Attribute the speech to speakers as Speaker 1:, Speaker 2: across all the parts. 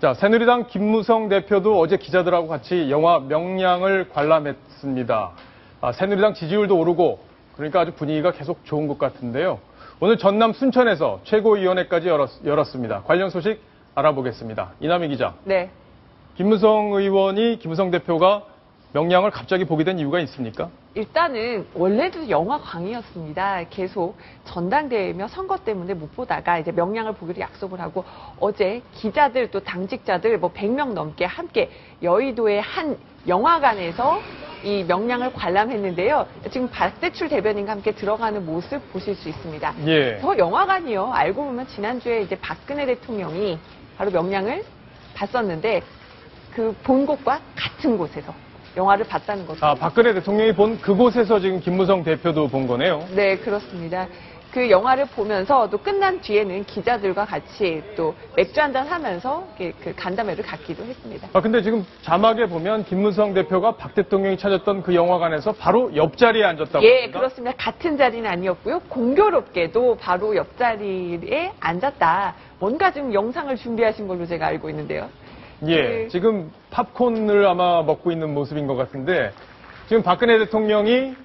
Speaker 1: 자, 새누리당 김무성 대표도 어제 기자들하고 같이 영화 명량을 관람했습니다. 새누리당 지지율도 오르고 그러니까 아주 분위기가 계속 좋은 것 같은데요. 오늘 전남 순천에서 최고위원회까지 열었습니다. 관련 소식 알아보겠습니다. 이남희 기자.
Speaker 2: 네.
Speaker 1: 김무성 대표가 명량을 갑자기 보게 된 이유가 있습니까?
Speaker 2: 일단은 원래도 영화광이었습니다. 계속 전당대회며 선거 때문에 못 보다가 이제 명량을 보기로 약속을 하고 어제 기자들 또 당직자들 100명 넘게 함께 여의도의 한 영화관에서 이 명량을 관람했는데요. 지금 박대출 대변인과 함께 들어가는 모습 보실 수 있습니다.
Speaker 1: 예.
Speaker 2: 저 영화관이요. 알고 보면 지난주에 이제 박근혜 대통령이 바로 명량을 봤었는데 그 본 곳과 같은 곳에서 영화를 봤다는 거죠.
Speaker 1: 박근혜 대통령이 본 그곳에서 지금 김무성 대표도 본 거네요.
Speaker 2: 네, 그렇습니다. 그 영화를 보면서 또 끝난 뒤에는 기자들과 같이 또 맥주 한잔 하면서 그 간담회를 갖기도 했습니다.
Speaker 1: 근데 지금 자막에 보면 김무성 대표가 박 대통령이 찾았던 그 영화관에서 바로 옆자리에 앉았다고
Speaker 2: 예,
Speaker 1: 합니다.
Speaker 2: 그렇습니다. 같은 자리는 아니었고요. 공교롭게도 바로 옆자리에 앉았다. 뭔가 지금 영상을 준비하신 걸로 제가 알고 있는데요.
Speaker 1: 예, 지금 팝콘을 아마 먹고 있는 모습인 것 같은데 지금 박근혜 대통령이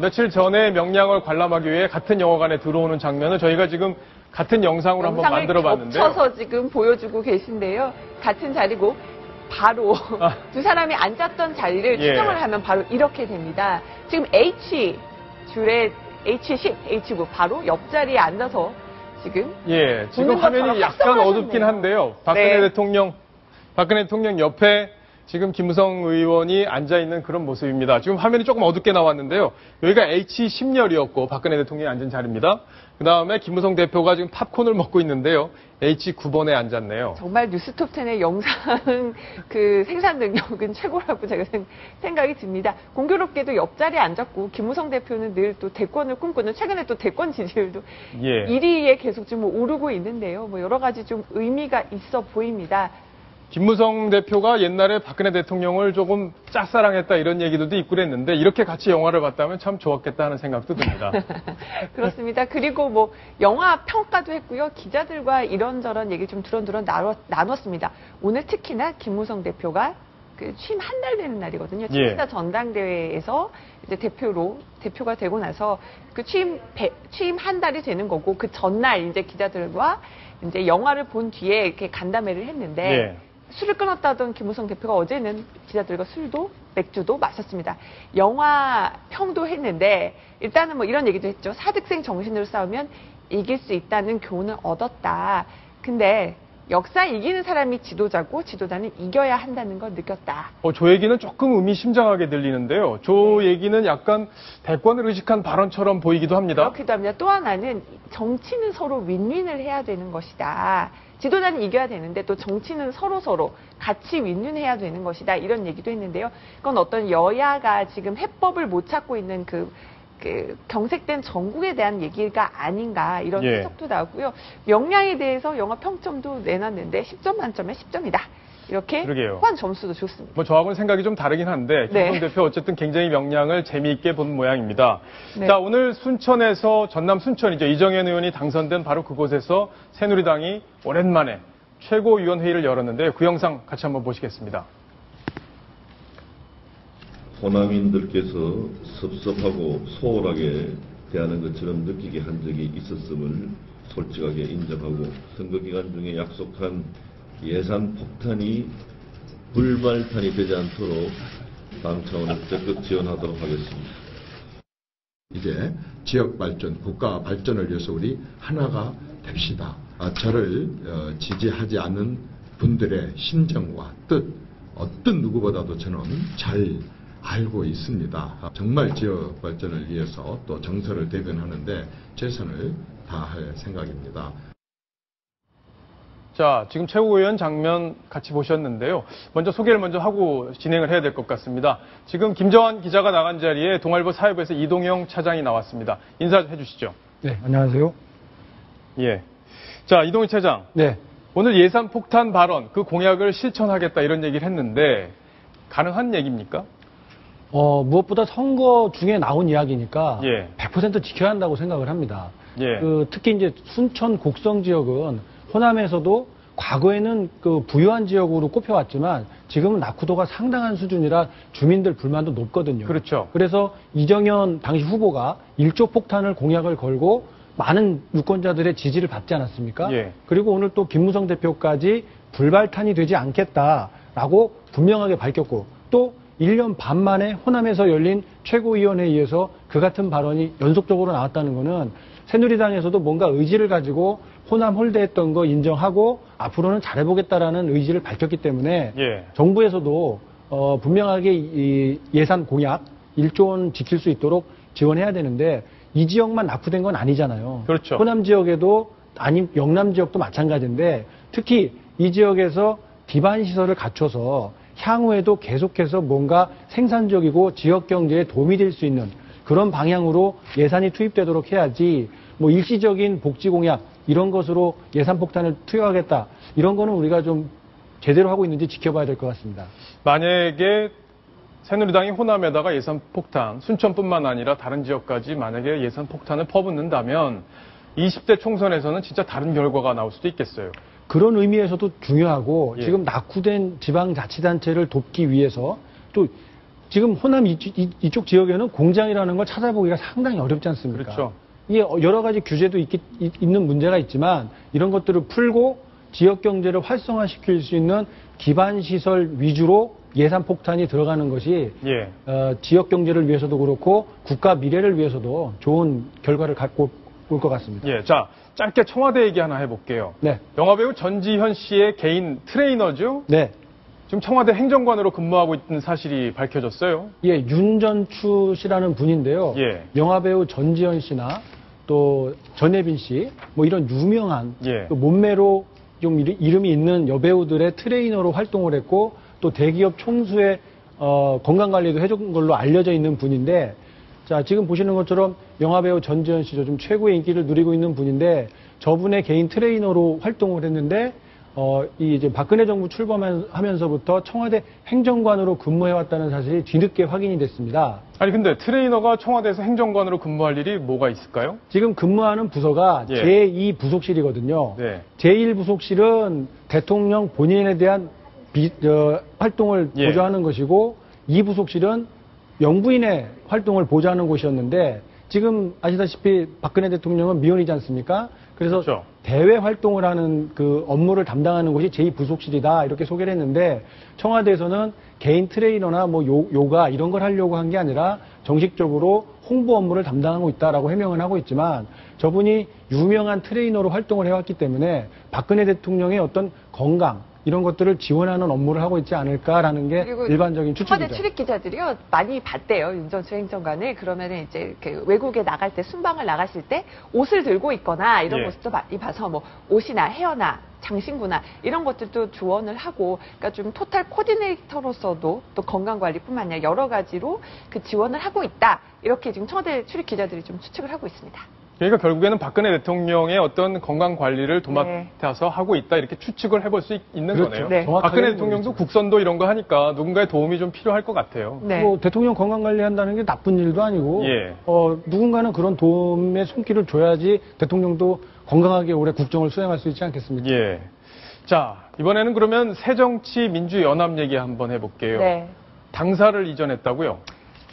Speaker 1: 며칠 전에 명량을 관람하기 위해 같은 영화관에 들어오는 장면을 저희가 지금 같은 영상으로 한번 만들어 봤는데요.
Speaker 2: 겹쳐서 지금 보여주고 계신데요. 같은 자리고 바로 두 사람이 앉았던 자리를 추정을 하면 바로 이렇게 됩니다. 지금 H줄에 H10, H9 바로 옆자리에 앉아서 지금
Speaker 1: 지금 화면이 약간 어둡긴 한데요. 박근혜 대통령 옆에 지금 김무성 의원이 앉아있는 그런 모습입니다. 지금 화면이 조금 어둡게 나왔는데요. 여기가 H10열이었고 박근혜 대통령이 앉은 자리입니다. 그 다음에 김무성 대표가 지금 팝콘을 먹고 있는데요. H9번에 앉았네요.
Speaker 2: 정말 뉴스톱10의 영상 그 생산 능력은 최고라고 제가 생각이 듭니다. 공교롭게도 옆자리에 앉았고 김무성 대표는 늘 또 대권을 꿈꾸는 최근에 또 대권 지지율도 1위에 계속 좀 오르고 있는데요. 여러 가지 좀 의미가 있어 보입니다.
Speaker 1: 김무성 대표가 옛날에 박근혜 대통령을 조금 짝사랑했다 이런 얘기들도 있고 그랬는데 이렇게 같이 영화를 봤다면 참 좋았겠다 하는 생각도 듭니다.
Speaker 2: 그렇습니다. 그리고 영화 평가도 했고요. 기자들과 이런저런 얘기 좀 두런두런 나눴습니다. 오늘 특히나 김무성 대표가 취임 한 달 되는 날이거든요. 친이다 전당대회에서 이제 대표가 되고 나서 그 취임 한 달이 되는 거고 그 전날 이제 기자들과 이제 영화를 본 뒤에 이렇게 간담회를 했는데 술을 끊었다던 김무성 대표가 어제는 기자들과 술도 맥주도 마셨습니다. 영화 평도 했는데 일단은 이런 얘기도 했죠. 사득생 정신으로 싸우면 이길 수 있다는 교훈을 얻었다. 근데 역사 이기는 사람이 지도자고 지도자는 이겨야 한다는 걸 느꼈다.
Speaker 1: 저 얘기는 조금 의미심장하게 들리는데요. 저 얘기는 약간 대권을 의식한 발언처럼 보이기도 합니다.
Speaker 2: 그렇기도 합니다. 또 하나는 정치는 서로 윈윈을 해야 되는 것이다. 지도자는 이겨야 되는데 또 정치는 서로 같이 윈윈해야 되는 것이다. 이런 얘기도 했는데요. 그건 어떤 여야가 지금 해법을 못 찾고 있는 그 경색된 정국에 대한 얘기가 아닌가 이런 해석도 나오고요. 명량에 대해서 영화 평점도 내놨는데 10점 만점에 10점이다. 이렇게 후한 점수도 좋습니다.
Speaker 1: 저하고는 생각이 좀 다르긴 한데 김무성 대표 어쨌든 굉장히 명량을 재미있게 본 모양입니다. 자, 오늘 순천에서 전남 순천이죠. 이정현 의원이 당선된 바로 그곳에서 새누리당이 오랜만에 최고위원회의를 열었는데 그 영상 같이 한번 보시겠습니다.
Speaker 3: 호남인들께서 섭섭하고 소홀하게 대하는 것처럼 느끼게 한 적이 있었음을 솔직하게 인정하고 선거 기간 중에 약속한 예산 폭탄이 불발탄이 되지 않도록 당 차원에서 적극 지원하도록 하겠습니다.
Speaker 4: 이제 지역 발전, 국가 발전을 위해서 우리 하나가 됩시다. 저를 지지하지 않는 분들의 심정과 뜻, 어떤 누구보다도 저는 잘 알고 있습니다. 정말 지역 발전을 위해서 또 정서를 대변하는데 최선을 다할 생각입니다.
Speaker 1: 자, 지금 최고위원 장면 같이 보셨는데요. 먼저 소개를 하고 진행을 해야 될 것 같습니다. 지금 김정환 기자가 나간 자리에 동아일보 사회부에서 이동영 차장이 나왔습니다. 인사해 주시죠.
Speaker 5: 네, 안녕하세요.
Speaker 1: 자, 이동영 차장.
Speaker 5: 네.
Speaker 1: 오늘 예산 폭탄 발언, 그 공약을 실천하겠다 이런 얘기를 했는데 가능한 얘기입니까?
Speaker 5: 무엇보다 선거 중에 나온 이야기니까
Speaker 1: 100%
Speaker 5: 지켜야 한다고 생각을 합니다. 특히 이제 순천 곡성 지역은 호남에서도 과거에는 그 부유한 지역으로 꼽혀왔지만 지금은 낙후도가 상당한 수준이라 주민들 불만도 높거든요.
Speaker 1: 그렇죠.
Speaker 5: 그래서 이정현 당시 후보가 1조 폭탄을 공약을 걸고 많은 유권자들의 지지를 받지 않았습니까?
Speaker 1: 예.
Speaker 5: 그리고 오늘 또 김무성 대표까지 불발탄이 되지 않겠다라고 분명하게 밝혔고 또 1년 반 만에 호남에서 열린 최고위원회의에서 그 같은 발언이 연속적으로 나왔다는 것은 새누리당에서도 뭔가 의지를 가지고 호남 홀대했던 거 인정하고 앞으로는 잘해보겠다라는 의지를 밝혔기 때문에
Speaker 1: 예.
Speaker 5: 정부에서도 분명하게 이 예산 공약 1조 원 지킬 수 있도록 지원해야 되는데 이 지역만 낙후된 건 아니잖아요.
Speaker 1: 그렇죠.
Speaker 5: 호남 지역에도 아니 영남 지역도 마찬가지인데 특히 이 지역에서 기반 시설을 갖춰서 향후에도 계속해서 뭔가 생산적이고 지역 경제에 도움이 될 수 있는 그런 방향으로 예산이 투입되도록 해야지 뭐 일시적인 복지 공약 이런 것으로 예산 폭탄을 투여하겠다 이런 거는 우리가 좀 제대로 하고 있는지 지켜봐야 될 것 같습니다.
Speaker 1: 만약에 새누리당이 호남에다가 예산 폭탄, 순천뿐만 아니라 다른 지역까지 만약에 예산 폭탄을 퍼붓는다면 20대 총선에서는 진짜 다른 결과가 나올 수도 있겠어요.
Speaker 5: 그런 의미에서도 중요하고
Speaker 1: 예.
Speaker 5: 지금 낙후된 지방자치단체를 돕기 위해서 또 지금 호남 이쪽 지역에는 공장이라는 걸 찾아보기가 상당히 어렵지 않습니까?
Speaker 1: 그렇죠.
Speaker 5: 이게 여러 가지 규제도 있는 문제가 있지만 이런 것들을 풀고 지역 경제를 활성화시킬 수 있는 기반 시설 위주로 예산 폭탄이 들어가는 것이
Speaker 1: 예.
Speaker 5: 지역 경제를 위해서도 그렇고 국가 미래를 위해서도 좋은 결과를 갖고 올 것 같습니다.
Speaker 1: 예. 자, 짧게 청와대 얘기 하나 해볼게요.
Speaker 5: 네,
Speaker 1: 영화배우 전지현 씨의 개인 트레이너죠?
Speaker 5: 네.
Speaker 1: 지금 청와대 행정관으로 근무하고 있는 사실이 밝혀졌어요.
Speaker 5: 예, 윤전추 씨라는 분인데요.
Speaker 1: 예.
Speaker 5: 영화배우 전지현 씨나 또 전예빈 씨, 뭐 이런 유명한
Speaker 1: 예.
Speaker 5: 또 몸매로 좀 이름이 있는 여배우들의 트레이너로 활동을 했고 또 대기업 총수의 건강관리도 해준 걸로 알려져 있는 분인데 자, 지금 보시는 것처럼 영화배우 전지현 씨죠. 좀 최고의 인기를 누리고 있는 분인데 저분의 개인 트레이너로 활동을 했는데 이 이제 박근혜 정부 출범하면서부터 청와대 행정관으로 근무해왔다는 사실이 뒤늦게 확인이 됐습니다.
Speaker 1: 아니 근데 트레이너가 청와대에서 행정관으로 근무할 일이 뭐가 있을까요?
Speaker 5: 지금 근무하는 부서가
Speaker 1: 예.
Speaker 5: 제2부속실이거든요.
Speaker 1: 네.
Speaker 5: 제1부속실은 대통령 본인에 대한 활동을
Speaker 1: 예.
Speaker 5: 보좌하는 것이고 2부속실은 영부인의 활동을 보좌하는 곳이었는데 지금 아시다시피 박근혜 대통령은 미혼이지 않습니까? 그래서
Speaker 1: 그렇죠.
Speaker 5: 대외 활동을 하는 그 업무를 담당하는 곳이 제2부속실이다 이렇게 소개를 했는데 청와대에서는 개인 트레이너나 뭐 요가 이런 걸 하려고 한 게 아니라 정식적으로 홍보 업무를 담당하고 있다라고 해명을 하고 있지만 저분이 유명한 트레이너로 활동을 해왔기 때문에 박근혜 대통령의 어떤 건강 이런 것들을 지원하는 업무를 하고 있지 않을까라는 게
Speaker 2: 그리고
Speaker 5: 일반적인
Speaker 2: 청와대
Speaker 5: 추측이죠.
Speaker 2: 출입 기자들이요 많이 봤대요 윤전수 행정관을. 그러면은 이제 이렇게 외국에 나갈 때 순방을 나가실 때 옷을 들고 있거나 이런
Speaker 1: 예.
Speaker 2: 모습도 많이 봐서 뭐 옷이나 헤어나 장신구나 이런 것들도 조언을 하고 그러니까 좀 토탈 코디네이터로서도 또 건강관리뿐만 아니라 여러 가지로 그 지원을 하고 있다 이렇게 지금 청와대 출입 기자들이 좀 추측을 하고 있습니다.
Speaker 1: 그러니까 결국에는 박근혜 대통령의 어떤 건강 관리를 도맡아서 하고 있다 이렇게 추측을 해볼 수 있는
Speaker 5: 그렇죠.
Speaker 1: 거네요.
Speaker 2: 네.
Speaker 5: 정확하게
Speaker 1: 박근혜 대통령도
Speaker 5: 보이죠.
Speaker 1: 국선도 이런 거 하니까 누군가의 도움이 좀 필요할 것 같아요.
Speaker 2: 네.
Speaker 5: 뭐 대통령 건강 관리한다는 게 나쁜 일도 아니고
Speaker 1: 예.
Speaker 5: 누군가는 그런 도움의 손길을 줘야지 대통령도 건강하게 올해 국정을 수행할 수 있지 않겠습니까?
Speaker 1: 예. 자, 이번에는 그러면 새정치민주연합 얘기 한번 해볼게요.
Speaker 2: 네.
Speaker 1: 당사를 이전했다고요?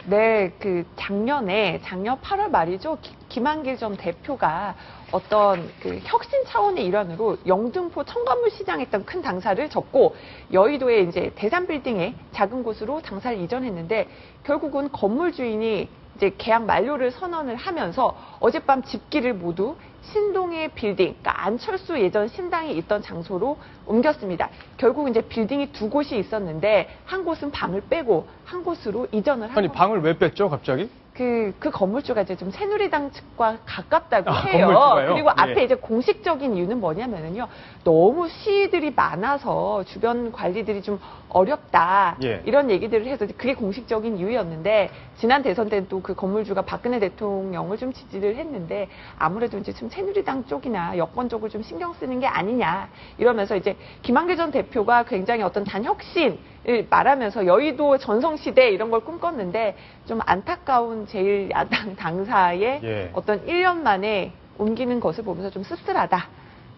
Speaker 2: 네, 작년 8월 말이죠. 김한길 전 대표가 어떤 그 혁신 차원의 일환으로 영등포 청관물 시장에 있던 큰 당사를 접고 여의도의 이제 대산빌딩에 작은 곳으로 당사를 이전했는데 결국은 건물 주인이 이제 계약 만료를 선언을 하면서 어젯밤 집기를 모두 신동의 빌딩, 그러니까 안철수 예전 신당이 있던 장소로 옮겼습니다. 결국 이제 빌딩이 두 곳이 있었는데 한 곳은 방을 빼고 한 곳으로 이전을 한
Speaker 1: 아니,
Speaker 2: 겁니다.
Speaker 1: 방을 왜 뺐죠, 갑자기?
Speaker 2: 그 건물주가 이제 좀 새누리당 측과 가깝다고 해요.
Speaker 1: 건물주가요?
Speaker 2: 그리고 앞에
Speaker 1: 예.
Speaker 2: 이제 공식적인 이유는 뭐냐면은요. 너무 시위들이 많아서 주변 관리들이 좀 어렵다.
Speaker 1: 예.
Speaker 2: 이런 얘기들을 해서 그게 공식적인 이유였는데 지난 대선 때는 또 그 건물주가 박근혜 대통령을 좀 지지를 했는데 아무래도 이제 좀 새누리당 쪽이나 여권 쪽을 좀 신경 쓰는 게 아니냐. 이러면서 이제 김한길 전 대표가 굉장히 어떤 단혁신을 말하면서 여의도 전성시대 이런 걸 꿈꿨는데 좀 안타까운 제1야당 당사의
Speaker 1: 예.
Speaker 2: 어떤 1년 만에 옮기는 것을 보면서 좀 씁쓸하다.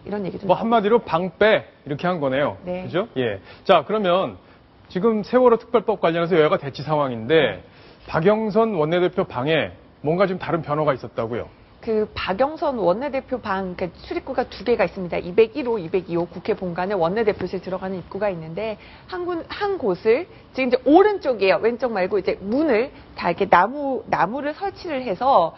Speaker 2: 이런 얘기 좀.
Speaker 1: 뭐 한마디로 방빼 이렇게 한 거네요.
Speaker 2: 네.
Speaker 1: 그죠? 예. 자, 그러면 지금 세월호 특별법 관련해서 여야가 대치 상황인데 박영선 원내대표 방에 뭔가 좀 다른 변화가 있었다고요.
Speaker 2: 그 박영선 원내대표 방, 그러니까 출입구가 두 개가 있습니다. 201호, 202호 국회 본관에 원내대표실 들어가는 입구가 있는데 한 곳을 지금 이제 오른쪽이에요. 왼쪽 말고 이제 문을 다 이렇게 나무를 설치를 해서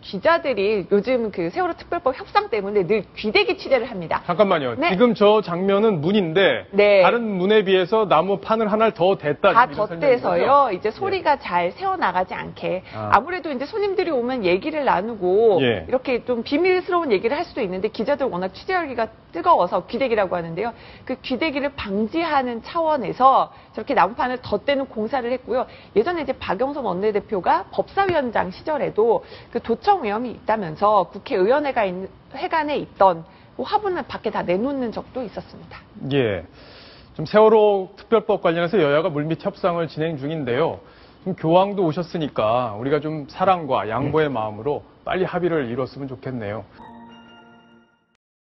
Speaker 2: 기자들이 요즘 그 세월호 특별법 협상 때문에 늘 귀대기 취재를 합니다.
Speaker 1: 잠깐만요.
Speaker 2: 네.
Speaker 1: 지금 저 장면은 문인데
Speaker 2: 네.
Speaker 1: 다른 문에 비해서 나무 판을 하나를 더 댔다.
Speaker 2: 다
Speaker 1: 이런 설명인
Speaker 2: 덧대서요.
Speaker 1: 거죠?
Speaker 2: 이제 소리가 잘 새어나가지 않게.
Speaker 1: 아.
Speaker 2: 아무래도 이제 손님들이 오면 얘기를 나누고
Speaker 1: 예.
Speaker 2: 이렇게 좀 비밀스러운 얘기를 할 수도 있는데 기자들 워낙 취재하기가 뜨거워서 귀대기라고 하는데요. 그 귀대기를 방지하는 차원에서 저렇게 나무판을 덧대는 공사를 했고요. 예전에 이제 박영선 원내대표가 법사위원장 시절에도 그 도청 위험이 있다면서 국회의원회관에 있던 그 화분을 밖에 다 내놓는 적도 있었습니다.
Speaker 1: 예. 좀 세월호 특별법 관련해서 여야가 물밑 협상을 진행 중인데요. 좀 교황도 오셨으니까 우리가 좀 사랑과 양보의 마음으로 빨리 합의를 이뤘으면 좋겠네요.